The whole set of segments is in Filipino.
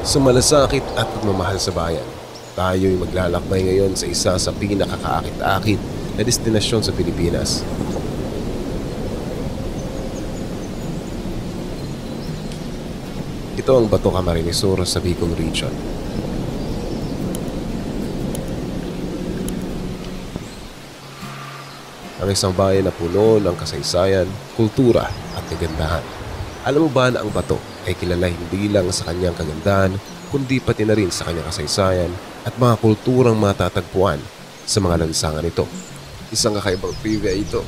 Sa malasakit at pagmamahal sa bayan, tayo'y maglalakbay ngayon sa isa sa pinakakaakit-akit na destinasyon sa Pilipinas. Ito ang Bato Camarines Sur sa Bicol Region. Ang isang bayan na puno ng kasaysayan, kultura at kagandahan. Alam mo ba na ang Bato ay kilala hindi lang sa kanyang kagandahan, kundi pati na rin sa kanyang kasaysayan at mga kulturang matatagpuan sa mga lansangan nito. Isang kakaibang trivia ito.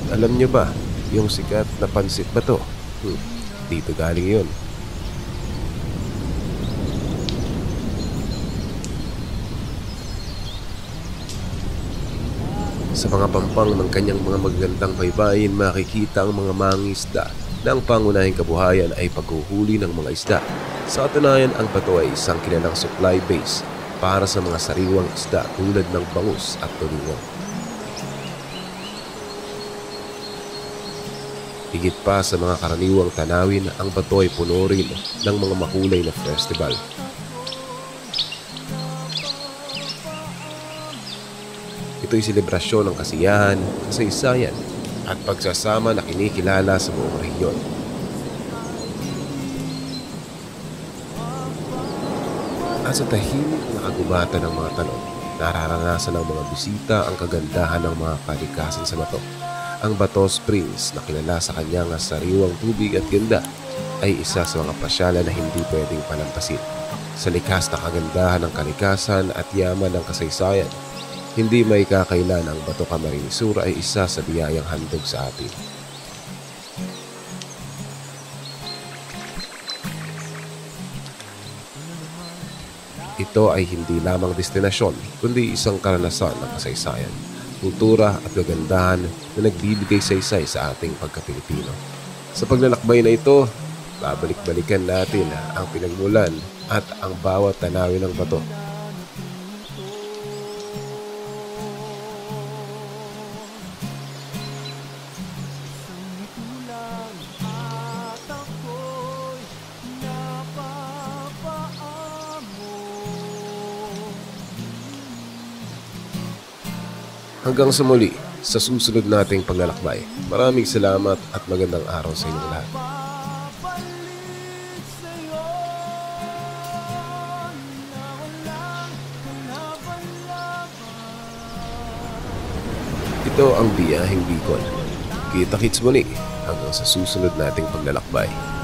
Alam niyo ba yung sikat na pansit Bato? Dito galing yun. Sa mga pampang ng kanyang mga magagandang baybayin, makikita ang mga mangingisda na ang pangunahing kabuhayan ay paghuhuli ng mga isda. Sa katunayan, ang Bato ay isang kilalang supply base para sa mga sariwang isda tulad ng bangus at tulungan. Higit pa sa mga karaniwang tanawin, ang Bato ay puno rin ng mga makulay na festival. Ito'y selebrasyon ng kasiyahan, kasaysayan at pagsasama na kinikilala sa buong rehiyon. At sa tahimik na kagubatan ng mga talon, nararanasan ng mga bisita ang kagandahan ng mga kalikasan sa Bato. Ang Bato Springs na kilala sa kanyang sariwang tubig at ganda ay isa sa mga pasyalan na hindi pwedeng palampasin. Sa likas na kagandahan ng kalikasan at yaman ng kasaysayan, hindi may kakailan ang Bato Camarines Sur ay isa sa biyayang handog sa atin. Ito ay hindi lamang destinasyon, kundi isang karanasan ng kasaysayan, kultura at kagandahan na nagbibigay saysay sa ating pagka-Pilipino. Sa paglalakbay na ito, babalik-balikan natin ang pinagmulan at ang bawat tanawin ng Bato. Hanggang sa muli, sa susunod nating paglalakbay. Maraming salamat at magandang araw sa inyong lahat. Ito ang Biyaheng Bicol. Kita-kits muli hanggang sa susunod nating paglalakbay.